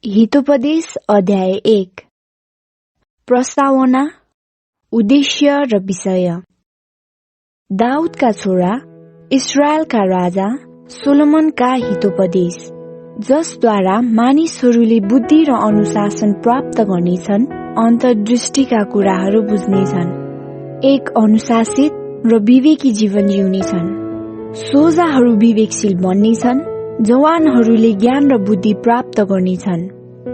हितोपदेश अध्याय 1। प्रस्तावना, उद्देश्य र विषय। दाउदका छोरा, इस्राएलका राजा सोलोमनका हितोपदेश, जसद्वारा मानिसहरूले बुद्धि र अनुशासन प्राप्त गर्नेछन्, अन्तर्दृष्टिका कुराहरू बुझ्नेछन्, एक अनुशासित र विवेकी जीवन जिउनेछन्। सोझाहरू विवेकशील बन्नेछन्, जवानहरूले ज्ञान र बुद्धि प्राप्त गर्नेछन्।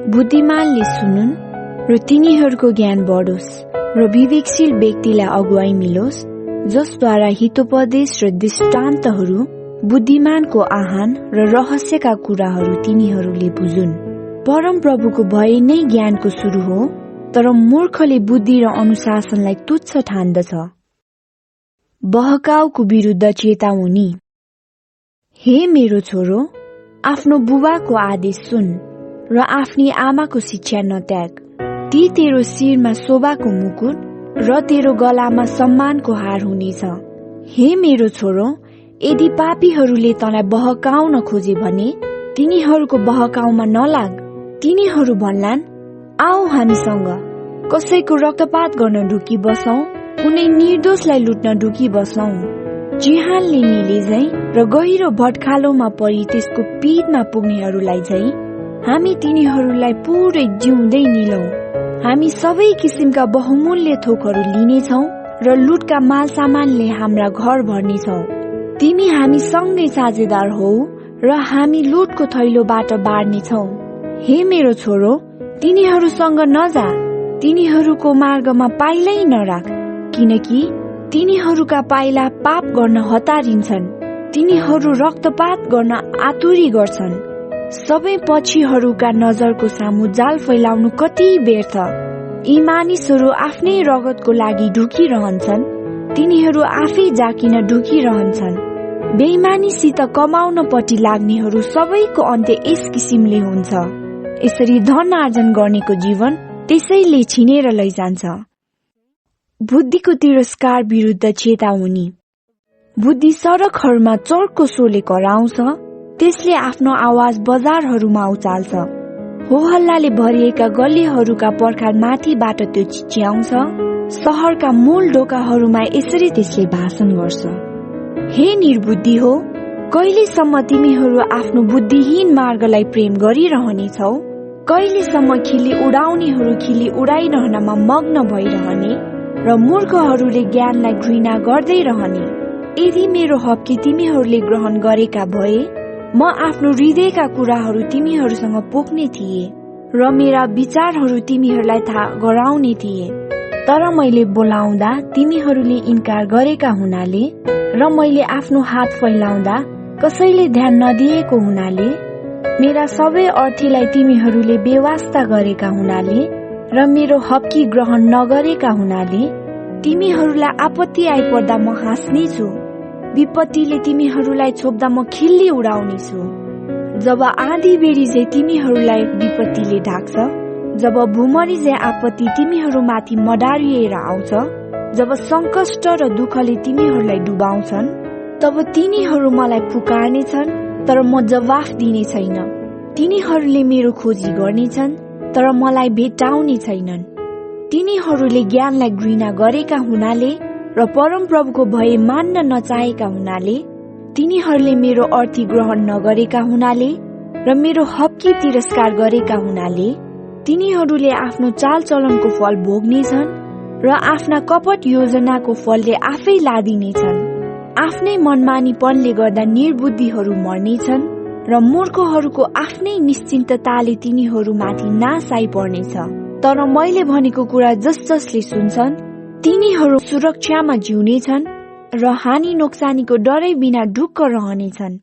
बुद्धिमानले सुनुन् र तिनीहरूको ज्ञान बढोस् र विवेकशील व्यक्तिलाई अगुवाई मिलोस्, जसद्वारा हितोपदेश र दृष्टान्तहरू, बुद्धिमानको आह्वान र रहस्यका कुराहरू तिनीहरूले बुझुन्। परम प्रभुको भय नै ज्ञानको सुरु हो, तर मूर्खले बुद्धि र अनुशासनलाई तुच्छ ठान्दछ। बहकाउको विरुद्ध चेतावनी। हे मेरो छोरो, आफ्नो बुबाको आदेश सुन र आफ्नी आमाको शिक्षा नत्याग। ती तेरो शिरमा शोभाको मुकुट र तेरो गलामा सम्मानको हार हुनेछ। हे मेरो छोरो, यदि पापीहरूले तँलाई बहकाउन खोजे भने तिनीहरूको बहकाउमा नलाग। तिनीहरू भन्लान्, आओ हामीसँग कसैको रक्तपात गर्न ढुकी बसौं, कुनै निर्दोषलाई लुट्न ढुकी बसौं। जिहानले निले झैं र गहिरो भटखालोमा परि त्यसको पीठमा पुग्नेहरूलाई झैं हामी तिनीहरूलाई पुरै जिउँदै निलौं। हामी सबै किसिमका बहुमूल्य थोकहरू लिनेछौं र लुटका माल सामानले हाम्रा घर भर्नेछौं। तिमी हामी सँगै साझेदार हौ र हामी लुटको थैलोबाट बाँड्नेछौं। हे मेरो छोरो, तिनीहरूसँग नजा, तिनीहरूको मार्गमा पाइलै नराख, किनकि तिनीहरूका पाइला पाप गर्न हतारिन्छन्। तिनीहरू रक्तपात गर्न आतुरी गर्छन्। सबै पक्षीहरूका नजरको सामु जाल फैलाउनु कति व्यर्थ। यी मानिसहरू आफ्नै रगतको लागि ढुकिरहन्छन्, तिनीहरू आफै जाकिन ढुकिरहन्छन्। बेइमानीसित कमाउनपट्टि लाग्नेहरू सबैको अन्त्य यस किसिमले हुन्छ। यसरी धन आर्जन गर्नेको जीवन त्यसैले छिनेर लैजान्छ। बुद्धिको तिरस्कार विरुद्ध चेतावनी। बुद्धि सडकहरूमा चर्को शोले कराउँछ, त्यसले आफ्नो आवाज बजारहरूमा उचाल्छ। हो हल्लाले भरिएका गल्लीहरूका पर्खाल माथिबाट त्यो चिच्याउँछ। शहरका मूल ढोकाहरूमा यसरी त्यसले भाषण गर्छ। हे निर्बुद्धि हो, कहिलेसम्म तिमीहरू आफ्नो बुद्धिहीन मार्गलाई प्रेम गरिरहनेछौ? कहिलेसम्म खिली उडाउनेहरू खिली उडाइरहनमा मग्न भइरहने र मूर्खहरूले ज्ञानलाई घृणा गर्दै रहने? यदि मेरो हप्की तिमीहरूले ग्रहण गरेका भए, म आफ्नो हृदयका कुराहरू तिमीहरूसँग पोख्ने थिए र मेरा विचारहरू तिमीहरूलाई थाहा गराउने थिए। तर मैले बोलाउँदा तिमीहरूले इन्कार गरेका हुनाले र मैले आफ्नो हात फैलाउँदा कसैले ध्यान नदिएको हुनाले, मेरा सबै अर्थीलाई तिमीहरूले बेवास्ता गरेका हुनाले र मेरो हप्की ग्रहण नगरेका हुनाले, तिमीहरूलाई आपत्ति आइपर्दा म हाँस्नेछु। विपत्तिले तिमीहरूलाई छोप्दा म खिल्ली उडाउनेछु। जब आँधी बेरी चाहिँ तिमीहरूलाई विपत्तिले ढाक्छ, जब भूमरी चाहिँ आपत्ति तिमीहरूमाथि मडारिएर आउँछ, जब संकष्ट र दुःखले तिमीहरूलाई डुबाउँछन्, तब तिनीहरू मलाई पुकार्नेछन्, तर म जवाफ दिने छैन। तिनीहरूले मेरो खोजी गर्नेछन्, तर मलाई भेटाउने छैनन्। तिनीहरूले ज्ञानलाई घृणा गरेका हुनाले र परमप्रभुको भय मान्न नचाहेका हुनाले, तिनीहरूले मेरो अर्थी ग्रहण नगरेका हुनाले र मेरो हप्की तिरस्कार गरेका हुनाले, तिनीहरूले आफ्नो चालचलनको फल भोग्नेछन् र आफ्ना कपट योजनाको फलले आफै लादिनेछन्। आफ्नै मनमानीपनले गर्दा निर्बुद्धिहरू मर्नेछन् र मूर्खहरूको आफ्नै निश्चिन्तताले तिनीहरूमाथि नाश आइपर्नेछ। तर मैले भनेको कुरा जसले सुन्छन्, तिनीहरू सुरक्षामा जिउनेछन् र हानि नोक्सानीको डरै बिना ढुक्क रहनेछन्।